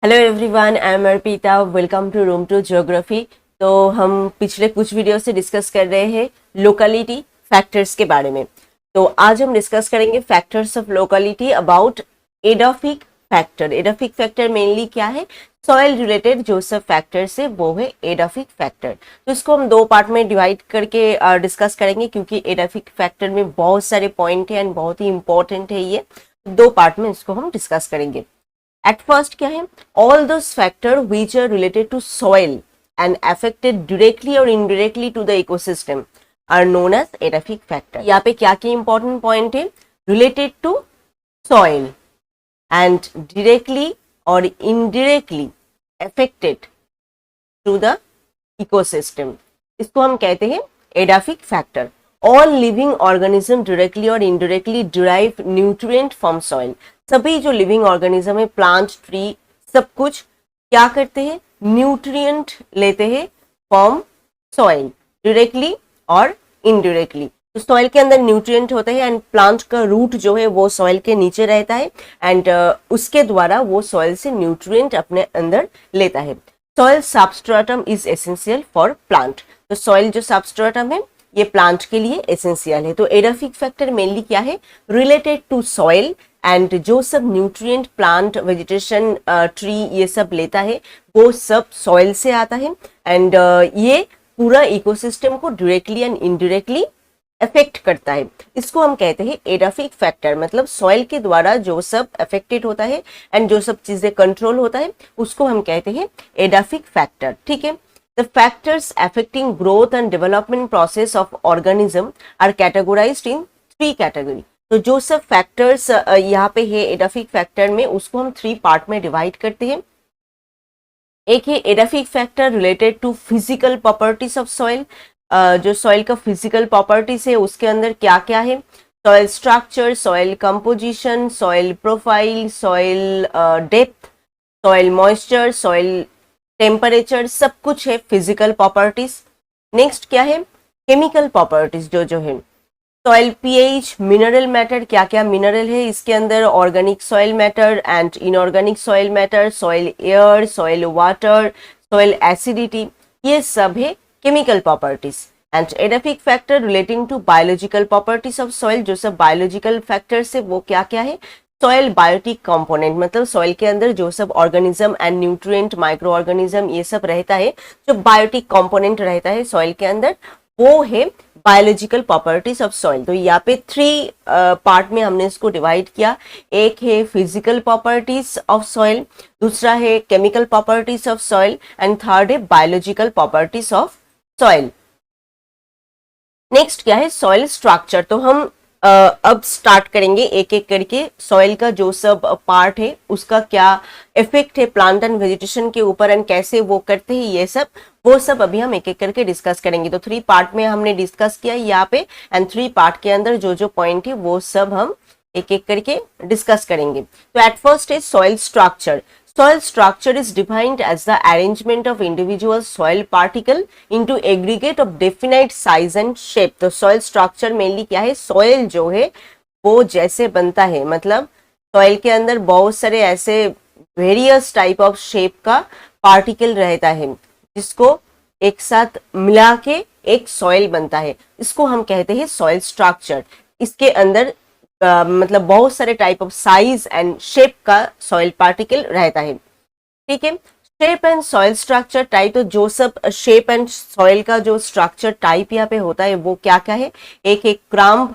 Hello everyone, I am Arpita. Welcome to room to geography. तो हम पिछले कुछ वीडियो से डिस्कस कर रहे हैं लोकलिटी फैक्टर्स के बारे में। तो आज हम डिस्कस करेंगे factors of locality about edaphic factor. Edaphic factor mainly क्या है? सॉइल रिलेटेड जो सब फैक्टर्स है वो है एडोफिक फैक्टर। तो इसको हम दो पार्ट में डिवाइड करके डिस्कस करेंगे, क्योंकि एडोफिक फैक्टर में बहुत सारे पॉइंट है एंड बहुत ही इंपॉर्टेंट है ये। दो पार्ट में इसको हम डिस्कस करेंगे। एट फर्स्ट क्या है? All those factor which are related to soil and affected directly और indirectly to the ecosystem are known as edaphic factor. यहाँ पे क्या क्या इंपॉर्टेंट पॉइंट है? Related to soil and directly और indirectly affected to the ecosystem, इसको हम कहते हैं edaphic factor. All living organism directly और indirectly derive nutrient from soil. सभी जो लिविंग ऑर्गेनिज्म है, प्लांट, ट्री, सब कुछ क्या करते हैं? न्यूट्रिएंट लेते हैं फ्रॉम सॉइल, डायरेक्टली और इनडायरेक्टली। तो सॉइल के अंदर न्यूट्रिएंट होते हैं एंड प्लांट का रूट जो है वो सॉइल के नीचे रहता है एंड उसके द्वारा वो सॉइल से न्यूट्रिएंट अपने अंदर लेता है। Soil substratum is essential for plant. तो सॉइल जो सबस्ट्रेटम है ये प्लांट के लिए एसेंशियल है। तो एडोफिक फैक्टर मेनली क्या है? रिलेटेड टू सॉइल एंड जो सब न्यूट्रिएंट प्लांट, वेजिटेशन, ट्री ये सब लेता है वो सब सॉइल से आता है एंड ये पूरा इकोसिस्टम को डायरेक्टली एंड इनडायरेक्टली अफेक्ट करता है। इसको हम कहते हैं एडोफिक फैक्टर। मतलब सॉइल के द्वारा जो सब अफेक्टेड होता है एंड जो सब चीजें कंट्रोल होता है उसको हम कहते हैं एडोफिक फैक्टर। ठीक है। The factors affecting growth and development process of organism are categorized in three category। तो जो सब फैक्टर्स यहाँ पे है एडोफिक फैक्टर में, उसको हम थ्री पार्ट में डिवाइड करते हैं। एक है edaphic factor related to physical properties of soil. जो सॉइल का फिजिकल प्रॉपर्टीज है उसके अंदर क्या क्या है? Soil structure, soil composition, soil profile, soil depth, soil moisture, soil temperature, सब कुछ है फिजिकल प्रॉपर्टीज। नेक्स्ट क्या है? केमिकल प्रॉपर्टीज जो है सॉइल पीएच, मिनरल मैटर, क्या क्या मिनरल है इसके अंदर, organic soil matter and inorganic soil matter, soil air, soil water, soil acidity, ये सब है chemical properties. And edaphic factor relating to biological properties of soil. जो सब बायोलॉजिकल फैक्टर्स है वो क्या क्या है? सॉइल बायोटिक कंपोनेंट, मतलब सॉइल के अंदर जो सब organism and nutrient, micro organism ये सब रहता है, जो बायोटिक कंपोनेंट रहता है सॉइल के अंदर, वो है बायोलॉजिकल प्रॉपर्टीज ऑफ सॉइल। तो यहाँ पे थ्री पार्ट में हमने इसको डिवाइड किया। एक है फिजिकल प्रॉपर्टीज ऑफ सॉइल, दूसरा है chemical properties of soil and third है biological properties of soil. Next क्या है? Soil structure. तो हम अब स्टार्ट करेंगे एक एक करके सॉइल का जो सब पार्ट है उसका क्या इफेक्ट है प्लांट एंड वेजिटेशन के ऊपर एंड कैसे वो करते हैं, ये सब वो सब अभी हम एक एक करके डिस्कस करेंगे। तो थ्री पार्ट में हमने डिस्कस किया यहाँ पे एंड थ्री पार्ट के अंदर जो जो पॉइंट है वो सब हम एक एक करके डिस्कस करेंगे। तो एट फर्स्ट है soil structure. Soil structure is defined as the arrangement of individual soil particle into aggregate of definite size and shape। तो soil structure mainly क्या है? soil जो है वो जैसे बनता है, मतलब soil के अंदर बहुत सारे ऐसे various type of shape का particle रहता है जिसको एक साथ मिला के एक soil बनता है, इसको हम कहते हैं soil structure। इसके अंदर मतलब बहुत सारे type of size and shape का सॉइल पार्टिकल रहता है। ठीक है। Shape and soil structure type, तो जो सब शेप एंड सॉइल का जो स्ट्रक्चर टाइप यहाँ पे होता है वो क्या क्या है? एक एक क्राम्ब,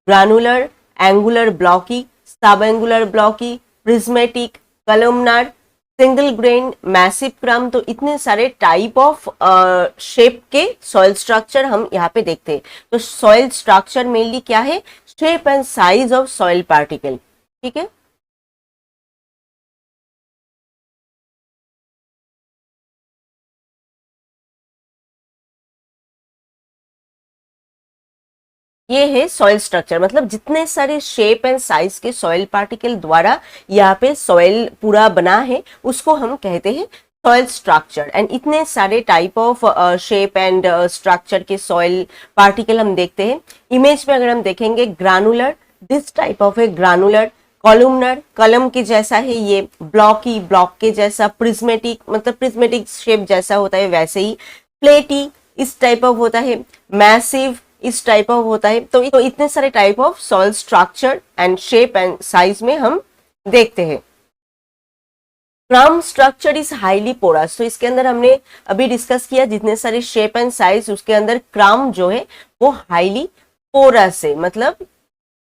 ग्रानुलर, एंगुलर ब्लॉकी, सब angular blocky, prismatic, columnar, single grain, massive क्रम। तो इतने सारे टाइप ऑफ शेप के सॉइल स्ट्रक्चर हम यहाँ पे देखते हैं। तो सॉइल स्ट्रक्चर मेनली क्या है? Shape and size of soil particle. ठीक है। ये है सॉइल स्ट्रक्चर, मतलब जितने सारे शेप एंड साइज के सॉइल पार्टिकल द्वारा यहाँ पे सॉइल पूरा बना है उसको हम कहते हैं सॉइल स्ट्रक्चर। एंड इतने सारे type of shape and structure के सॉइल पार्टिकल हम देखते हैं। इमेज में अगर हम देखेंगे granular, this type of A granular, columnar, कलम के जैसा है ये, ब्लॉकी, ब्लॉक के जैसा, प्रिज्मेटिक मतलब प्रिज्मेटिक शेप जैसा होता है वैसे ही, प्लेटी इस टाइप ऑफ होता है, मैसिव इस टाइप ऑफ होता है। तो इतने सारे type of soil structure and shape and size में हम देखते हैं। क्रम स्ट्रक्चर इज हाईली पोरस, तो इसके अंदर हमने अभी डिस्कस किया जितने सारे शेप एंड साइज, उसके अंदर क्रम जो है वो हाईली पोरस है, मतलब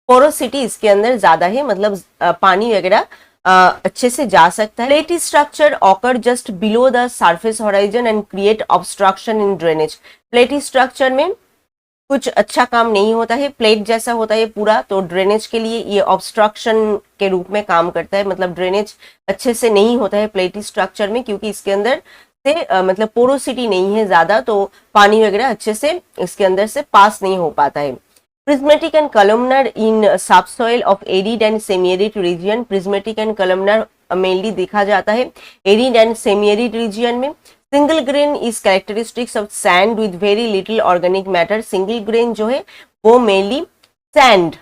पोरोसिटी इसके अंदर ज्यादा है, मतलब पानी वगैरह अच्छे से जा सकता है। प्लेटी structure occur just below the surface horizon and create obstruction in drainage. प्लेटी स्ट्रक्चर में कुछ अच्छा काम नहीं होता है, प्लेट जैसा होता है पूरा, तो ड्रेनेज के लिए ये ऑब्स्ट्रक्शन के रूप में काम करता है, मतलब ड्रेनेज अच्छे से नहीं होता है प्लेटी स्ट्रक्चर में, क्योंकि इसके अंदर से मतलब पोरोसिटी नहीं है ज्यादा, तो पानी वगैरह अच्छे से इसके अंदर से पास नहीं हो पाता है। Prismatic and columnar in subsoil of arid and semi-arid region. Prismatic and columnar mainly देखा जाता है arid and semi-arid region में। Single grain is characteristics of sand with very little organic matter. Single grain जो है वो mainly sand,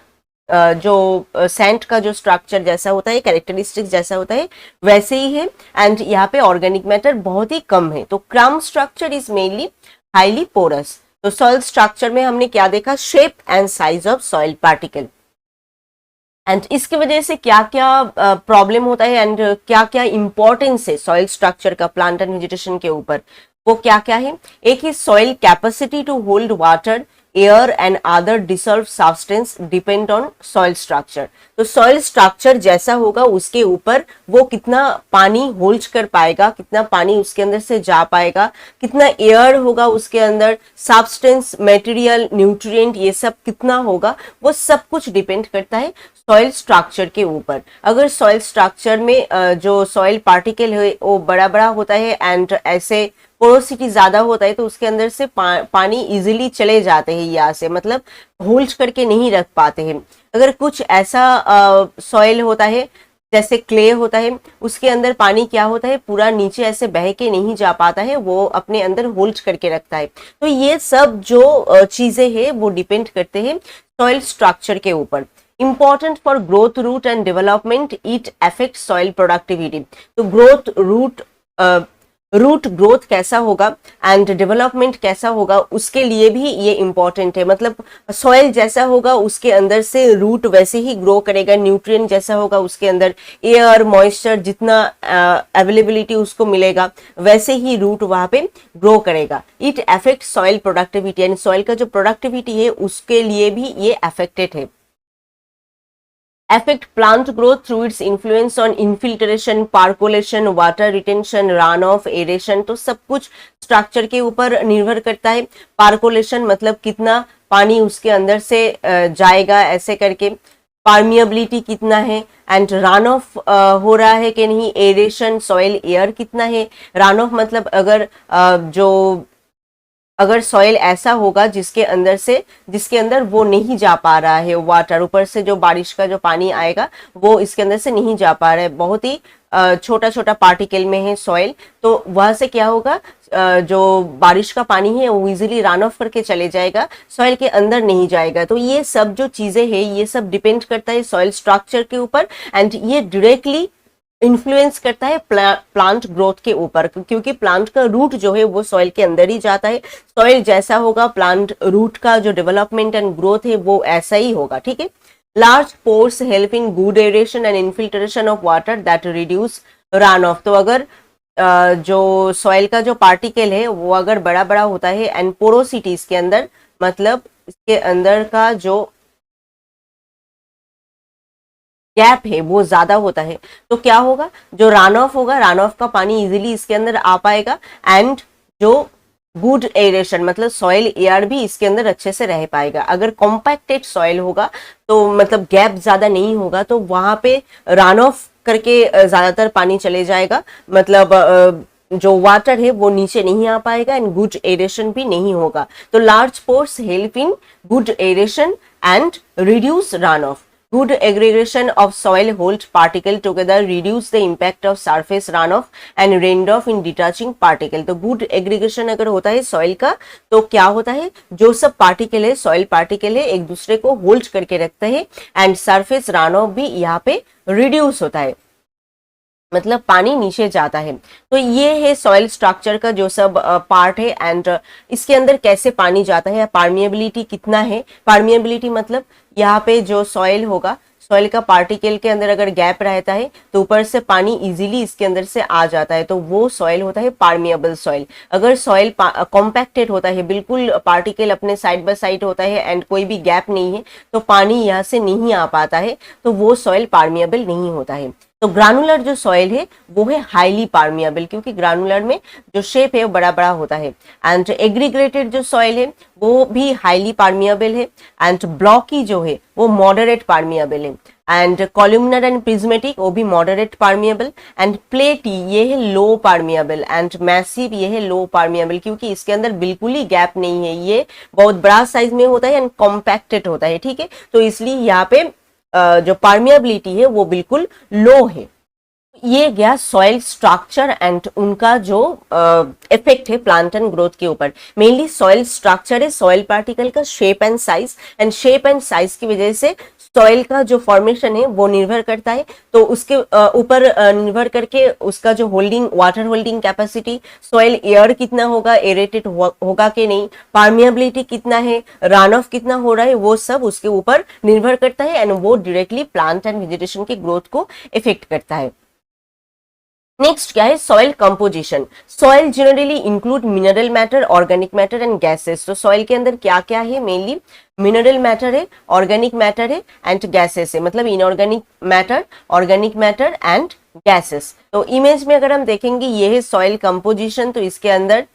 जो sand का जो स्ट्रक्चर जैसा होता है, कैरेक्टरिस्टिक्स जैसा होता है वैसे ही है, एंड यहाँ पे ऑर्गेनिक मैटर बहुत ही कम है। तो crumb structure is mainly highly porous. तो सॉइल स्ट्रक्चर में हमने क्या देखा, shape and size of soil particle, and इसकी वजह से क्या क्या प्रॉब्लम होता है एंड क्या क्या इंपॉर्टेंस है सॉइल स्ट्रक्चर का प्लांट एंड वेजिटेशन के ऊपर, वो क्या क्या है। एक ही soil capacity to hold water, air and other dissolve substance depend on soil structure. तो सॉइल स्ट्रक्चर जैसा होगा उसके ऊपर वो कितना पानी होल्ड कर पाएगा, कितना पानी उसके अंदर से जा पाएगा, कितना एयर होगा उसके अंदर, सब्सटेंस, मटेरियल, न्यूट्रिएंट, ये सब कितना होगा, वो सब कुछ डिपेंड करता है सॉइल स्ट्रक्चर के ऊपर। अगर सॉइल स्ट्रक्चर में जो सॉइल पार्टिकल है वो बड़ा बड़ा होता है एंड ऐसे पोरोसिटी ज्यादा होता है, तो उसके अंदर से पानी इजीली चले जाते हैं यहाँ से, मतलब होल्ड करके नहीं रख पाते हैं। अगर कुछ ऐसा सॉइल होता है जैसे क्ले होता है, उसके अंदर पानी क्या होता है, पूरा नीचे ऐसे बह के नहीं जा पाता है, वो अपने अंदर होल्ड करके रखता है। तो ये सब जो चीजें हैं वो डिपेंड करते हैं सॉइल स्ट्रक्चर के ऊपर। Important for growth, root and development, it affects soil productivity. तो रूट ग्रोथ कैसा होगा एंड डेवलपमेंट कैसा होगा, उसके लिए भी ये इम्पोर्टेंट है। मतलब सॉइल जैसा होगा उसके अंदर से रूट वैसे ही ग्रो करेगा, न्यूट्रिएंट जैसा होगा उसके अंदर एयर, मॉइस्चर, जितना अवेलेबिलिटी उसको मिलेगा वैसे ही रूट वहां पे ग्रो करेगा। It affect soil productivity, and soil का जो प्रोडक्टिविटी है उसके लिए भी ये अफेक्टेड है। Affect plant growth through its influence on infiltration, percolation, water retention, runoff, aeration। तो सब कुछ स्ट्रक्चर के ऊपर निर्भर करता है। पार्कोलेशन मतलब कितना पानी उसके अंदर से जाएगा ऐसे करके, परमिएबिलिटी कितना है, एंड रन ऑफ हो रहा है कि नहीं, एरेशन, सॉइल एयर कितना है। रन ऑफ मतलब अगर सॉइल ऐसा होगा जिसके अंदर वो नहीं जा पा रहा है वाटर, ऊपर से जो बारिश का जो पानी आएगा वो इसके अंदर से नहीं जा पा रहा है, बहुत ही छोटा छोटा पार्टिकल में है सॉइल, तो वहां से क्या होगा, जो बारिश का पानी है वो इजीली रन ऑफ करके चले जाएगा, सॉइल के अंदर नहीं जाएगा। तो ये सब जो चीजें हैं ये सब डिपेंड करता है सॉइल स्ट्रक्चर के ऊपर, एंड ये डायरेक्टली इन्फ्लुएंस करता है प्लांट ग्रोथ के ऊपर, क्योंकि प्लांट का रूट जो है वो सॉइल के अंदर ही जाता है। सॉइल जैसा होगा प्लांट रूट का जो डेवलपमेंट एंड ग्रोथ है वो ऐसा ही होगा, ठीक है। Large pores help in good aeration and infiltration of water that reduce run of. तो अगर जो सॉइल का जो पार्टिकल है वो अगर बड़ा बड़ा होता है एंड पोरोसिटी इसके अंदर, मतलब इसके अंदर का जो गैप है वो ज्यादा होता है, तो क्या होगा, जो रन ऑफ होगा, रन ऑफ का पानी इजीली इसके अंदर आ पाएगा, एंड जो गुड एरेशन मतलब सॉइल एयर भी इसके अंदर अच्छे से रह पाएगा। अगर कॉम्पैक्टेड सॉइल होगा तो मतलब गैप ज्यादा नहीं होगा, तो वहां पे रन ऑफ करके ज्यादातर पानी चले जाएगा, मतलब जो वाटर है वो नीचे नहीं आ पाएगा एंड गुड एरेशन भी नहीं होगा। तो large pores help in good aeration and reduce run of. Good aggregation of soil hold particle together reduce the impact of surface runoff and raindrop in detaching particle। तो good aggregation अगर होता है soil का तो क्या होता है, जो सब particle है, soil particle है, एक दूसरे को hold करके रखता है and surface runoff भी यहाँ पे reduce होता है, मतलब पानी नीचे जाता है। तो ये है सॉइल स्ट्रक्चर का जो सब पार्ट है एंड इसके अंदर कैसे पानी जाता है, परमिएबिलिटी कितना है। परमिएबिलिटी मतलब यहाँ पे जो सॉइल होगा, सॉइल का पार्टिकल के अंदर अगर गैप रहता है तो ऊपर से पानी इजीली इसके अंदर से आ जाता है, तो वो सॉइल होता है परमिएबल सॉइल। अगर सॉइल कॉम्पैक्टेड होता है, बिल्कुल पार्टिकल अपने साइड बाय साइड होता है एंड कोई भी गैप नहीं है तो पानी यहाँ से नहीं आ पाता है, तो वो सॉइल परमिएबल नहीं होता है। तो ग्रानुलर जो सॉइल है वो है हाईली परमिएबल, क्योंकि ग्रानुलर में जो शेप है वो बड़ा बड़ा होता है। एंड एग्रीगेटेड जो सॉइल है वो भी हाईली परमिएबल है एंड ब्लॉकी जो है वो मॉडरेट परमिएबल है। एंड कॉलमनर एंड प्रिज्मेटिक वो भी मॉडरेट परमिएबल एंड प्लेटी ये है लो परमिएबल एंड मैसिव ये है लो परमिएबल, क्योंकि इसके अंदर बिल्कुल ही गैप नहीं है, ये बहुत बड़ा साइज में होता है एंड कॉम्पैक्टेड होता है, ठीक है। तो इसलिए यहाँ पे जो परमिएबिलिटी है वो बिल्कुल लो है। ये गया सॉइल स्ट्रक्चर एंड उनका जो इफेक्ट है प्लांट एंड ग्रोथ के ऊपर। मेनली सॉइल स्ट्रक्चर है सॉइल पार्टिकल का shape and size, and shape and size की वजह से सॉइल का जो फॉर्मेशन है वो निर्भर करता है। तो उसके ऊपर निर्भर करके उसका जो holding, water holding capacity, soil air कितना होगा, एरेटेड होगा कि नहीं, परमिएबिलिटी कितना है, रन ऑफ कितना हो रहा है, वो सब उसके ऊपर निर्भर करता है एंड वो डायरेक्टली प्लांट एंड वेजिटेशन की ग्रोथ को इफेक्ट करता है। नेक्स्ट क्या है, soil composition. Soil generally include mineral matter, organic matter and gases. तो सॉइल के अंदर क्या क्या है, मेनली मिनरल मैटर है, ऑर्गेनिक मैटर है एंड गैसेस है, मतलब inorganic matter, organic matter and gases. तो इमेज में अगर हम देखेंगे ये है सॉइल कंपोजिशन, तो इसके अंदर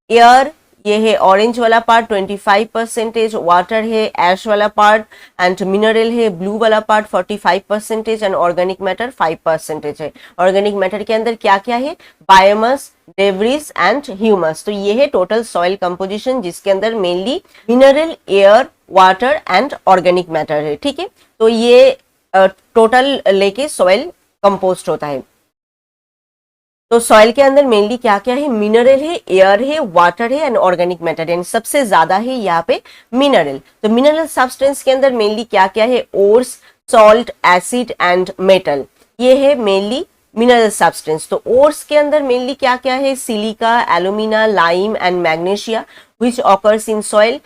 एयर ये है ऑरेंज वाला पार्ट 25%, वाटर है ऐश वाला पार्ट एंड मिनरल है ब्लू वाला पार्ट 45% एंड ऑर्गेनिक मैटर 5% है। ऑर्गेनिक मैटर के अंदर क्या क्या है, बायोमास, डेब्रिस एंड ह्यूमस। तो ये है टोटल सॉइल कंपोजिशन जिसके अंदर mainly mineral, air, water and organic matter है, ठीक है। तो ये टोटल लेके सॉइल कंपोस्ट होता है। तो सॉइल के अंदर मेनली क्या क्या है, मिनरल है, एयर है, वाटर है एंड ऑर्गेनिक मैटर एंड सबसे ज्यादा है यहाँ पे मिनरल। तो मिनरल सब्सटेंस के अंदर मेनली क्या क्या है, ores, salt, acid and metal, ये है मेनली मिनरल सब्सटेंस। तो ओर्स के अंदर मेनली क्या क्या है, silica, alumina, lime and magnesia which occurs in soil.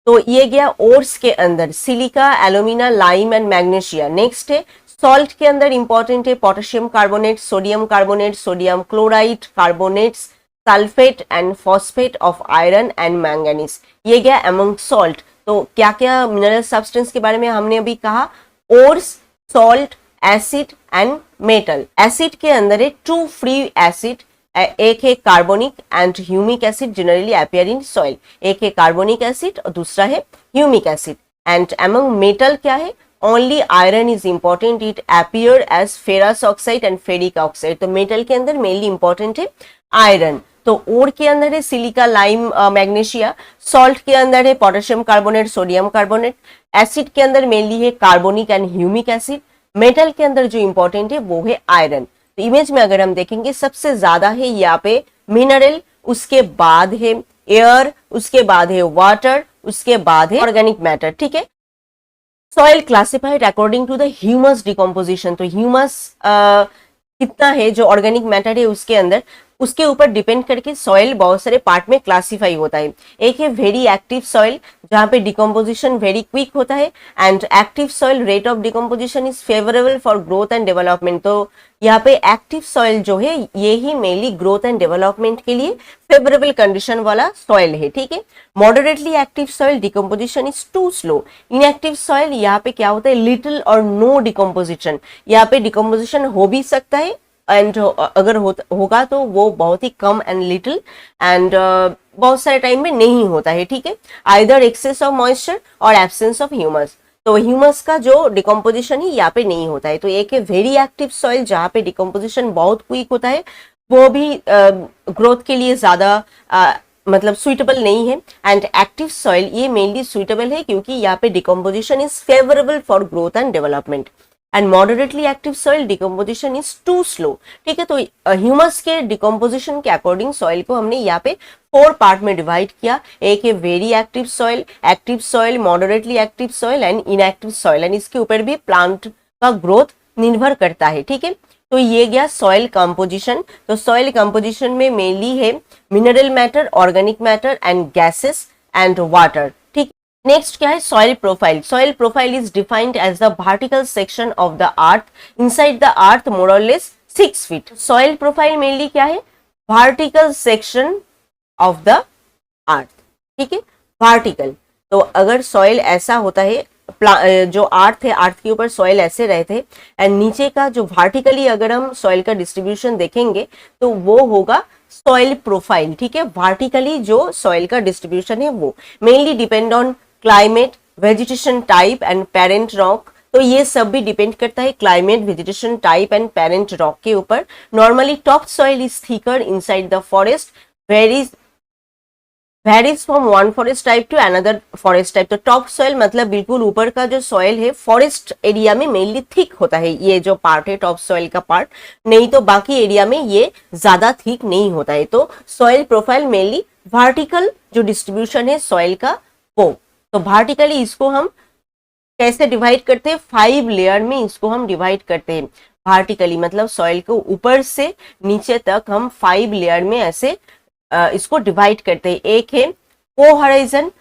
तो ये गया ओर्स के अंदर silica, alumina, lime and magnesia. Next है सॉल्ट के अंदर इंपॉर्टेंट है potassium carbonate, sodium carbonate, sodium chloride, carbonates, sulphate and phosphate of iron and manganese. ये गया अमंग सॉल्ट। तो क्या क्या मिनरल सब्सटेंस के बारे में हमने अभी कहा, ores, salt, acid and metal. Acid के अंदर है टू फ्री एसिड, एक है carbonic and humic acid generally appear in soil. एक है कार्बोनिक एसिड और दूसरा है humic acid. And among metal क्या है, only iron is important, it appear as ferrous oxide and ferric oxide। तो मेटल के अंदर मेनली इंपॉर्टेंट है आयरन। तो ओर के अंदर है सिलिका, लाइम, मैग्नीशिया। सॉल्ट के अंदर है potassium carbonate, sodium carbonate. Acid के अंदर मेनली है carbonic and humic acid. Metal के अंदर जो इंपॉर्टेंट है वो है आयरन। तो इमेज में अगर हम देखेंगे सबसे ज्यादा है यहाँ पे मिनरल, उसके बाद है एयर, उसके बाद है वाटर, उसके बाद है ऑर्गेनिक मैटर, ठीक है। Soil classified according to the humus decomposition. तो ह्यूमस कितना है जो ऑर्गेनिक मैटर है उसके अंदर, उसके ऊपर डिपेंड करके सॉइल बहुत सारे पार्ट में क्लासिफाई होता है। एक है वेरी एक्टिव सॉइल जहां पे डिकम्पोजिशन वेरी क्विक होता है and active soil rate of decomposition is favourable for growth and development. तो यहाँ पे एक्टिव सॉइल जो है ये ही मेनली ग्रोथ एंड डेवलपमेंट के लिए फेवरेबल कंडीशन वाला सॉइल है, ठीक है। Moderately active soil decomposition is too slow. Inactive soil यहाँ पे क्या होता है, लिटिल और नो डिकम्पोजिशन। यहाँ पे डिकम्पोजिशन हो भी सकता है एंड अगर होगा तो वो बहुत ही कम एंड लिटिल एंड बहुत सारे टाइम में नहीं होता है, ठीक है। आइदर एक्सेस ऑफ मॉइस्चर और एब्सेंस ऑफ ह्यूमस। तो ह्यूमस का जो डिकम्पोजिशन ही यहाँ पे नहीं होता है। तो एक है वेरी एक्टिव सॉइल जहाँ पे डिकम्पोजिशन बहुत क्विक होता है, वो भी ग्रोथ के लिए ज्यादा मतलब सुइटेबल नहीं है। एंड एक्टिव सॉइल ये मेनली सुइटेबल है क्योंकि यहाँ पे decomposition is favourable for growth and development. And moderately active soil decomposition is too slow. ठीक है, तो ह्यूमस के डिकम्पोजिशन के अकॉर्डिंग सॉइल को हमने यहाँ पे 4 पार्ट में डिवाइड किया। एक है very active soil, moderately active soil and inactive soil. And इसके ऊपर भी प्लांट का ग्रोथ निर्भर करता है। ठीक है, तो ये गया सॉइल कंपोजिशन। तो सॉइल कंपोजिशन में मेनली है mineral matter, organic matter and gases and water. ठीक, नेक्स्ट क्या है soil profile. Soil profile is defined as the vertical section of the earth inside the earth more और less 6 feet. Soil profile mainly क्या है, vertical section of the earth. ठीक है, vertical. तो अगर सॉइल ऐसा होता है, जो अर्थ है, अर्थ के ऊपर सॉइल ऐसे रहते हैं एंड नीचे का जो वर्टिकली अगर हम सॉइल का डिस्ट्रीब्यूशन देखेंगे तो वो होगा सॉइल प्रोफाइल। ठीक है, वर्टिकली जो सॉइल का डिस्ट्रीब्यूशन है वो mainly depend on climate, vegetation type and parent rock. तो ये सब भी डिपेंड करता है climate, vegetation type and parent rock के ऊपर। Normally top soil is thicker inside the forest, varies from one forest type two another forest type. तो top soil मतलब बिल्कुल ऊपर का जो सॉइल है फॉरेस्ट एरिया में मेनली थिक होता है, ये जो पार्ट है टॉप सॉइल का पार्ट, नहीं तो बाकी एरिया में ये ज्यादा थिक नहीं होता है। तो सॉइल प्रोफाइल मेनली वर्टिकल जो डिस्ट्रीब्यूशन है सॉइल का वो। तो वर्टिकली इसको हम कैसे डिवाइड करते हैं, 5 लेयर में इसको हम डिवाइड करते हैं। वर्टिकली मतलब सॉइल को ऊपर से नीचे तक हम 5 लेयर में ऐसे इसको डिवाइड करते हैं। एक है O horizon,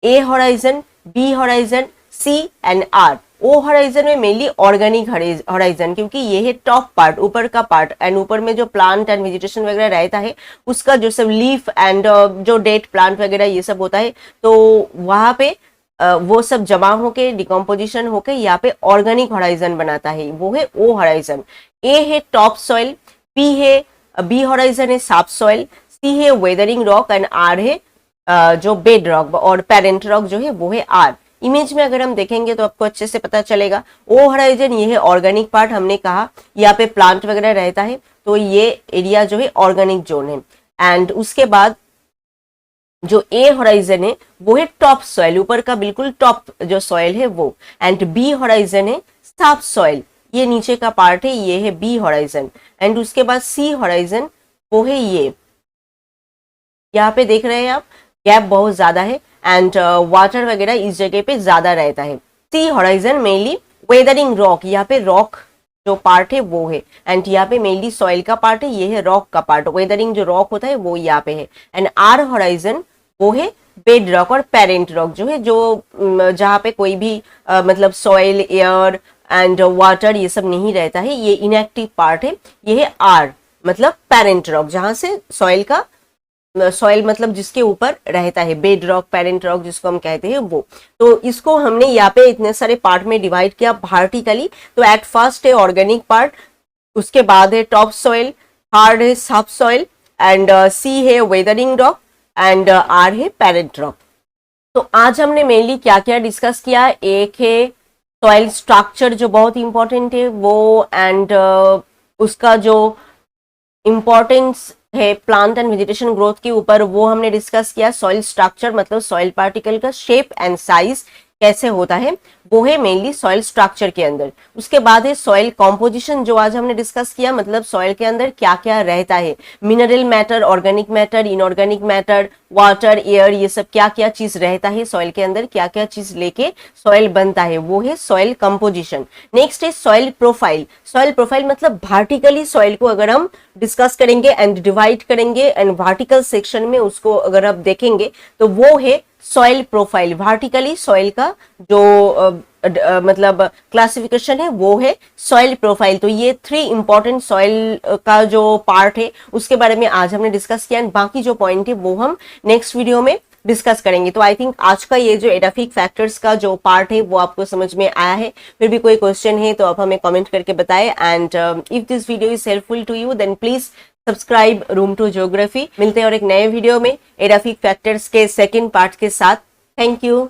A horizon, B horizon, C and R. O horizon में मेनली ऑर्गेनिक हॉराइजन क्योंकि ये है टॉप पार्ट, ऊपर का पार्ट, एंड ऊपर में जो प्लांट एंड वेजिटेशन वगैरह रहता है उसका जो सब लीफ एंड जो डेड प्लांट वगैरह ये सब होता है, तो वहां पे वो सब जमा होके डिकम्पोजिशन होके यहाँ पे ऑर्गेनिक हॉराइजन बनाता है, वो है ओ हॉराइजन। ए है टॉप सॉइल, बी हॉराइजन है साब सॉइल, सी है वेदरिंग रॉक एंड आर है जो बेड रॉक और पेरेंट रॉक जो है वो है आर। इमेज में अगर हम देखेंगे तो आपको अच्छे से पता चलेगा। ओ हॉराइजन ये है ऑर्गेनिक पार्ट, हमने कहा यहाँ पे प्लांट वगैरह रहता है तो ये एरिया जो है ऑर्गेनिक जोन है। एंड उसके बाद जो ए हॉराइजन है वो है टॉप सॉइल, ऊपर का बिल्कुल टॉप जो सॉइल है वो। एंड बी हॉराइजन है साफ सॉइल, ये नीचे का पार्ट है, ये है बी हॉराइजन। एंड उसके बाद सी हॉराइजन वो है ये, यहाँ पे देख रहे हैं आप गैप बहुत ज्यादा है एंड वाटर वगैरह इस जगह पे ज्यादा रहता है। सी हॉराइजन मेनली वेदरिंग रॉक, यहाँ पे रॉक जो पार्ट है वो है। एंड यहाँ पे मेनली सॉइल का पार्ट है, ये है रॉक का पार्ट, वेदरिंग जो रॉक होता है वो यहाँ पे है। एंड आर हॉराइजन वो है बेड रॉक और पेरेंट रॉक जो है, जो जहाँ पे कोई भी मतलब सॉइल, एयर एंड वाटर ये सब नहीं रहता है, ये इनएक्टिव पार्ट है। ये है आर मतलब पेरेंट रॉक, जहां से सॉइल मतलब जिसके ऊपर रहता है, बेड रॉक, पेरेंट रॉक जिसको हम कहते हैं वो। तो इसको हमने यहाँ पे इतने सारे पार्ट में डिवाइड किया वर्टिकली। तो एट फर्स्ट है ऑर्गेनिक पार्ट, उसके बाद है टॉप सॉइल, हार्ड है सब सॉइल एंड सी है वेदरिंग रॉक एंड आर है पेरेंट रॉक। तो आज हमने मेनली क्या क्या डिस्कस किया, एक है सॉइल स्ट्रक्चर जो बहुत इंपॉर्टेंट है वो, एंड उसका जो इम्पोर्टेंस है प्लांट एंड वेजिटेशन ग्रोथ के ऊपर वो हमने डिस्कस किया। सॉइल स्ट्रक्चर मतलब सॉइल पार्टिकल का शेप एंड साइज कैसे होता है वो है मेनली सॉइल स्ट्रक्चर के अंदर। उसके बाद है सॉइल कॉम्पोजिशन जो आज हमने डिस्कस किया, मतलब सॉइल के अंदर क्या क्या रहता है, mineral matter, organic matter, inorganic matter, water, air, ये सब क्या क्या चीज रहता है सॉइल के अंदर, क्या क्या चीज लेके सॉइल बनता है वो है सॉइल कंपोजिशन। नेक्स्ट है सॉइल प्रोफाइल। सॉइल प्रोफाइल मतलब वर्टिकली सॉइल को अगर हम डिस्कस करेंगे एंड डिवाइड करेंगे एंड वर्टिकल सेक्शन में उसको अगर आप देखेंगे तो वो है सॉइल प्रोफाइल। वर्टिकली सॉइल का जो मतलब क्लासिफिकेशन है वो है सॉइल प्रोफाइल। तो ये 3 इंपॉर्टेंट सॉइल का जो पार्ट है उसके बारे में आज हमने डिस्कस किया, बाकी जो पॉइंट है वो हम नेक्स्ट वीडियो में डिस्कस करेंगे। तो आई थिंक आज का ये जो एडाफिक फैक्टर्स का जो पार्ट है वो आपको समझ में आया है। फिर भी कोई क्वेश्चन है तो आप हमें कमेंट करके बताएं। And if this video is helpful to you then please subscribe room to geography. मिलते हैं और एक नए वीडियो में एडाफिक फैक्टर्स के सेकंड पार्ट के साथ। Thank you.